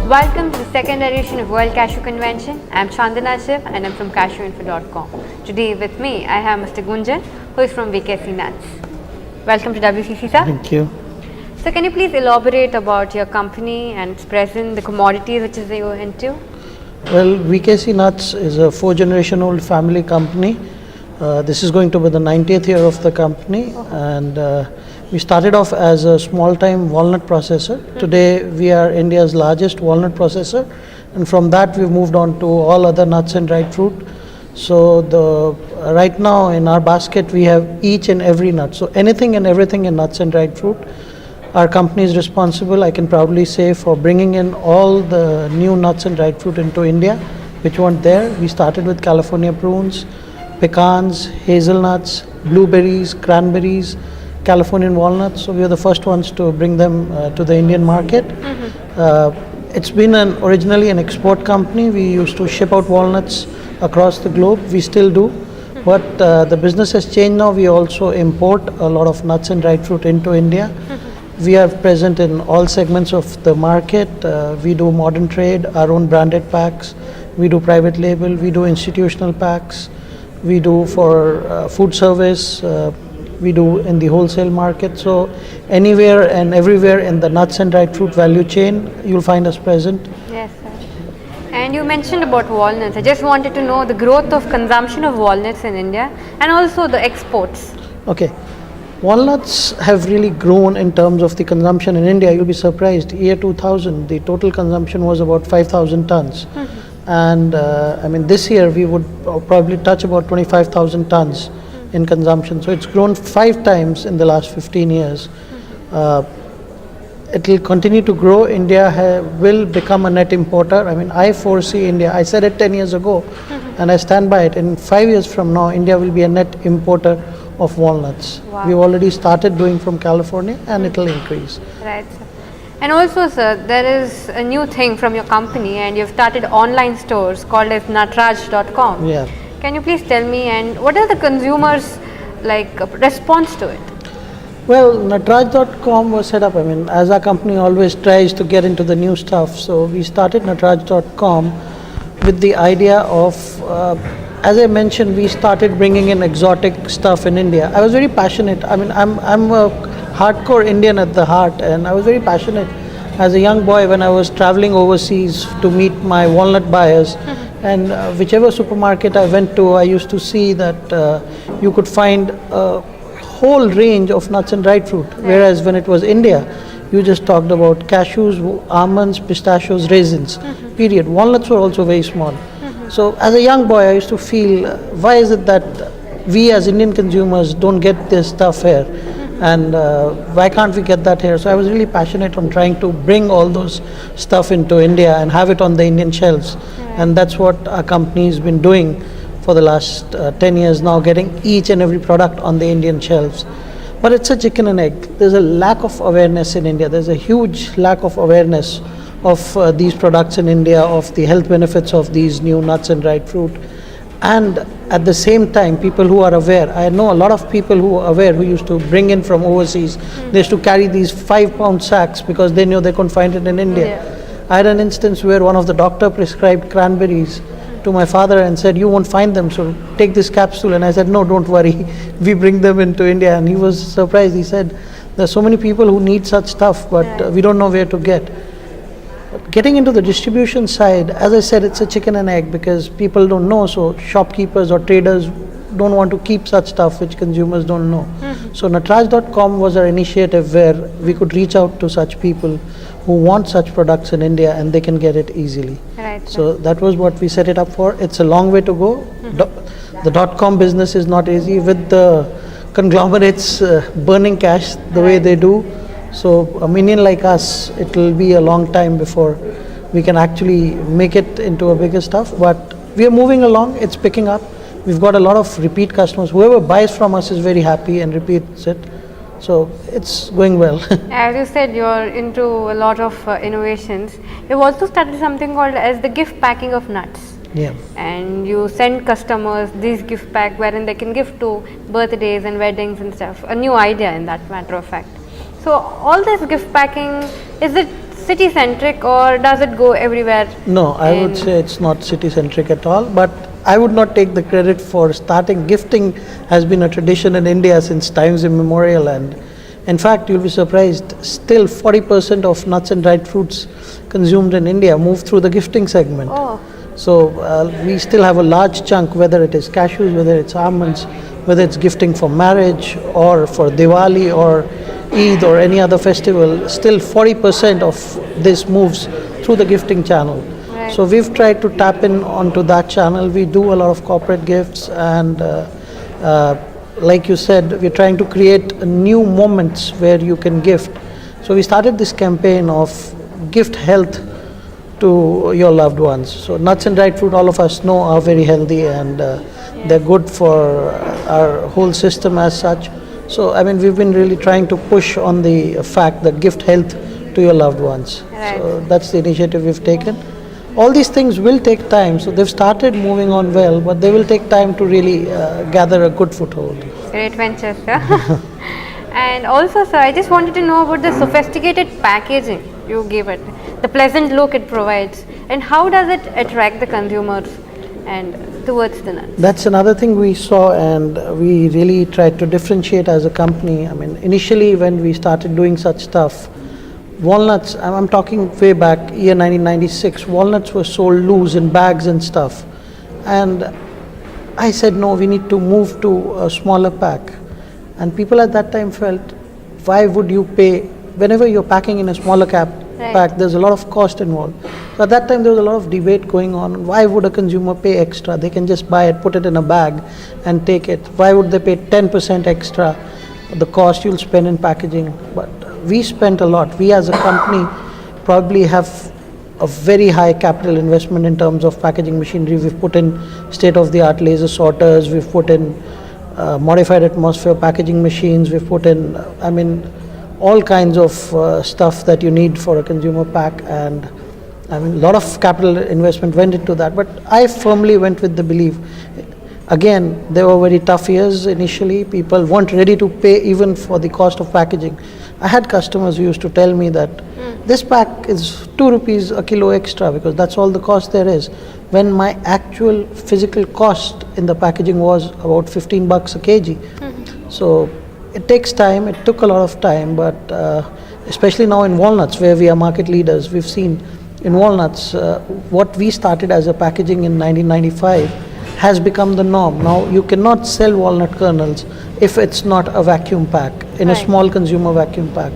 Welcome to the second edition of World Cashew Convention. I am Chandana Shiv and I am from CashewInfo.com. Today with me I have Mr. Gunjan, who is from VKC Nuts. Welcome to WCC, sir. Thank you. So can you please elaborate about your company and its present, the commodities which is you into? Well, VKC Nuts is a 4-generation old family company. This is going to be the 90th year of the company, and we started off as a small-time walnut processor. Today we are India's largest walnut processor, and from that we've moved on to all other nuts and dried fruit. So right now in our basket we have each and every nut. So anything and everything in nuts and dried fruit. Our company is responsible, I can proudly say, for bringing in all the new nuts and dried fruit into India, which weren't there. We started with California prunes, pecans, hazelnuts, blueberries, cranberries, Californian walnuts. So we were the first ones to bring them to the Indian market. It's been originally an export company. We used to ship out walnuts across the globe. We still do. But the business has changed now. We also import a lot of nuts and dried fruit into India. We are present in all segments of the market. We do modern trade, our own branded packs. We do private label. We do institutional packs. We do for food service. We do in the wholesale market. So anywhere and everywhere in the nuts and dried fruit value chain, you'll find us present. Yes, sir. And you mentioned about walnuts. I just wanted to know the growth of consumption of walnuts in India and also the exports. Okay. Walnuts have really grown in terms of the consumption in India. You'll be surprised. Year 2000, the total consumption was about 5,000 tons. And this year we would probably touch about 25,000 tons in consumption. So it's grown 5 times in the last 15 years. It will continue to grow. India will become a net importer. I foresee India, I said it 10 years ago, and I stand by it. In 5 years from now, India will be a net importer of walnuts. Wow. We've already started doing from California, and it will increase. Right, sir. And also, sir, there is a new thing from your company, and you've started online stores called as natraj.com. Yeah. Can you please tell me, and what are the consumers' response to it? Well, natraj.com was set up, as our company always tries to get into the new stuff, so we started natraj.com with the idea of, as I mentioned, we started bringing in exotic stuff in India. I was very passionate. I'm a hardcore Indian at the heart, and I was very passionate as a young boy when I was traveling overseas to meet my walnut buyers. And whichever supermarket I went to, I used to see that you could find a whole range of nuts and dried fruit. Whereas when it was India, you just talked about cashews, almonds, pistachios, raisins, period. Walnuts were also very small. So as a young boy, I used to feel, why is it that we as Indian consumers don't get this stuff here? And why can't we get that here? So I was really passionate on trying to bring all those stuff into India and have it on the Indian shelves. And that's what our company has been doing for the last 10 years now, getting each and every product on the Indian shelves. But it's a chicken and egg. There's a lack of awareness in India. There's a huge lack of awareness of these products in India, of the health benefits of these new nuts and dried fruit. And at the same time, people who are aware, I know a lot of people who are aware, who used to bring in from overseas, they used to carry these 5-pound sacks because they knew they couldn't find it in India. I had an instance where one of the doctor prescribed cranberries to my father and said, you won't find them, so take this capsule. And I said, no, don't worry, we bring them into India. And he was surprised. He said, there's so many people who need such stuff, but we don't know where to get. Getting into the distribution side, as I said, it's a chicken and egg because people don't know, so shopkeepers or traders don't want to keep such stuff which consumers don't know. So natraj.com was our initiative where we could reach out to such people who want such products in India and they can get it easily. Right. So that was what we set it up for. It's a long way to go. The .com business is not easy with the conglomerates burning cash the way they do. So a minion like us, it will be a long time before we can actually make it into a bigger stuff. But we are moving along. It's picking up. We've got a lot of repeat customers. Whoever buys from us is very happy and repeats it. So it's going well. As you said, you're into a lot of innovations. You've also started something called as the gift packing of nuts. Yeah. And you send customers these gift pack wherein they can gift to birthdays and weddings and stuff. A new idea in that matter of fact. So all this gift packing, is it city-centric, or does it go everywhere? No, I would say it's not city-centric at all, but I would not take the credit for starting. Gifting has been a tradition in India since times immemorial, and in fact, you'll be surprised, still 40% of nuts and dried fruits consumed in India move through the gifting segment. Oh. So we still have a large chunk, whether it is cashews, whether it's almonds, whether it's gifting for marriage or for Diwali or Eid or any other festival, still 40% of this moves through the gifting channel. Right. So we've tried to tap in onto that channel. We do a lot of corporate gifts, and like you said, we're trying to create new moments where you can gift. So we started this campaign of gift health to your loved ones. So nuts and dried fruit, all of us know, are very healthy, and they're good for our whole system as such. So I mean, we've been really trying to push on the fact that gift health to your loved ones. Right. So that's the initiative we've taken. All these things will take time, so they've started moving on well, but they will take time to really gather a good foothold. Great venture, sir. And also, sir, I just wanted to know about the sophisticated packaging you give it, the pleasant look it provides, and how does it attract the consumers and towards the nuts? That's another thing we saw, and we really tried to differentiate as a company. I mean, initially when we started doing such stuff, walnuts, I'm talking way back, year 1996, walnuts were sold loose in bags and stuff. And I said, no, we need to move to a smaller pack. And people at that time felt, why would you pay, whenever you're packing in a smaller pack, there's a lot of cost involved. So at that time there was a lot of debate going on. Why would a consumer pay extra? They can just buy it, put it in a bag and take it. Why would they pay 10% extra the cost you'll spend in packaging? But we spent a lot. We as a company probably have a very high capital investment in terms of packaging machinery. We've put in state-of-the-art laser sorters, we've put in modified atmosphere packaging machines, we've put in, I mean, all kinds of stuff that you need for a consumer pack, and I mean, a lot of capital investment went into that. But I firmly went with the belief, again, they were very tough years initially. People weren't ready to pay even for the cost of packaging. I had customers who used to tell me that this pack is 2 rupees a kilo extra because that's all the cost there is, when my actual physical cost in the packaging was about 15 bucks a kg. So it takes time, it took a lot of time, but especially now in walnuts where we are market leaders, we've seen in walnuts what we started as a packaging in 1995 has become the norm. Now you cannot sell walnut kernels if it's not a vacuum pack, in a small consumer vacuum pack.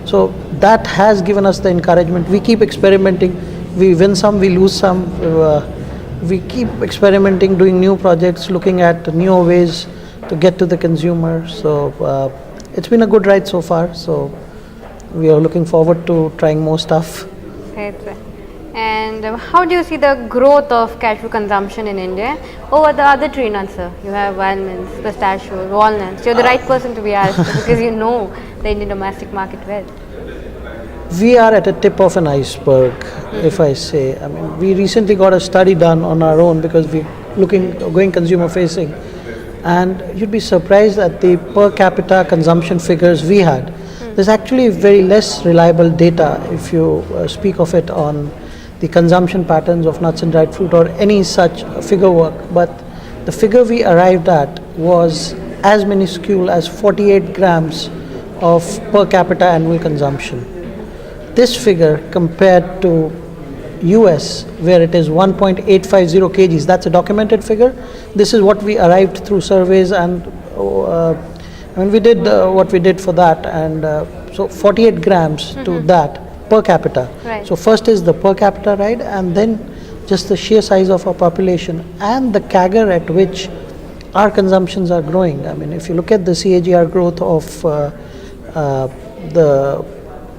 So that has given us the encouragement. We keep experimenting, we win some, we lose some. We keep experimenting, doing new projects, looking at newer ways to get to the consumer. So it's been a good ride so far. So we are looking forward to trying more stuff. Right. And how do you see the growth of cashew consumption in India over the other tree nuts, sir? You have almonds, pistachios, walnuts. You're the right person to be asked because you know the Indian domestic market well. We are at a tip of an iceberg, if I say. I mean, we recently got a study done on our own because we're going consumer facing, and you'd be surprised at the per capita consumption figures we had. There's actually very less reliable data if you speak of it on the consumption patterns of nuts and dried fruit or any such figure work, but the figure we arrived at was as minuscule as 48 grams of per capita annual consumption. This figure compared to US, where it is 1.850 kgs, that's a documented figure. This is what we arrived through surveys, and I mean, we did what we did for that, and so 48 grams to that per capita. Right. So first is the per capita ride, and then just the sheer size of our population and the CAGR at which our consumptions are growing. I mean, if you look at the CAGR growth of the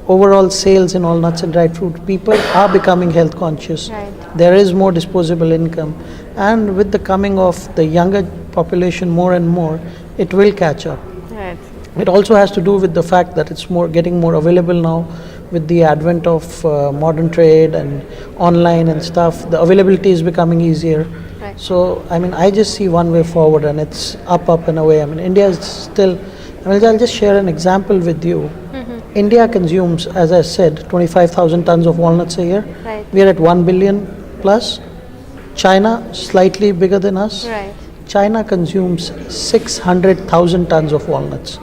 overall sales in all nuts and dried fruit, people are becoming health conscious. Right. There is more disposable income, and with the coming of the younger population more and more, it will catch up. Right. It also has to do with the fact that it's getting more available now with the advent of modern trade and online and stuff. The availability is becoming easier. Right. So I mean, I just see one way forward, and it's up and away. I mean, India is still, I mean, I'll just share an example with you. India consumes, as I said, 25,000 tons of walnuts a year. Right. We are at 1 billion plus. China, slightly bigger than us. Right. China consumes 600,000 tons of walnuts.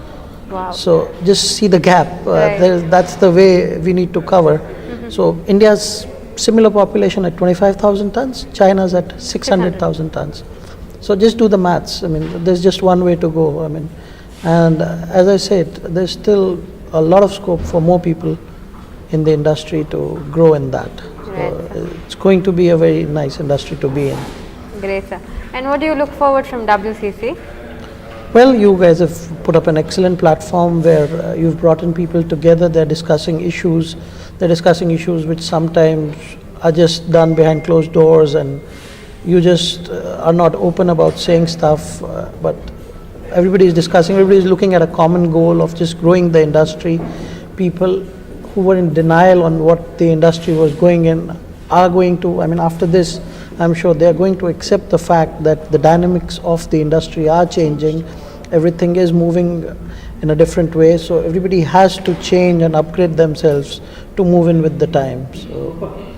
Wow. So just see the gap. Right. That's the way we need to cover. So India's similar population at 25,000 tons, China's at 600,000 tons. So just do the maths. I mean, there's just one way to go. I mean, and as I said, there's still a lot of scope for more people in the industry to grow in that. Right. So it's going to be a very nice industry to be in. Great, sir. And what do you look forward from WCC? Well, you guys have put up an excellent platform where you've brought in people together. They're discussing issues. They're discussing issues which sometimes are just done behind closed doors, and you just are not open about saying stuff. But everybody is discussing. Everybody is looking at a common goal of just growing the industry. People who were in denial on what the industry was going in are going to. I mean, after this, I'm sure they are going to accept the fact that the dynamics of the industry are changing. Everything is moving in a different way, so everybody has to change and upgrade themselves to move in with the times. So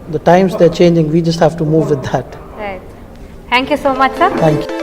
the times they're changing, we just have to move with that. Right. Thank you so much, sir. Thank you.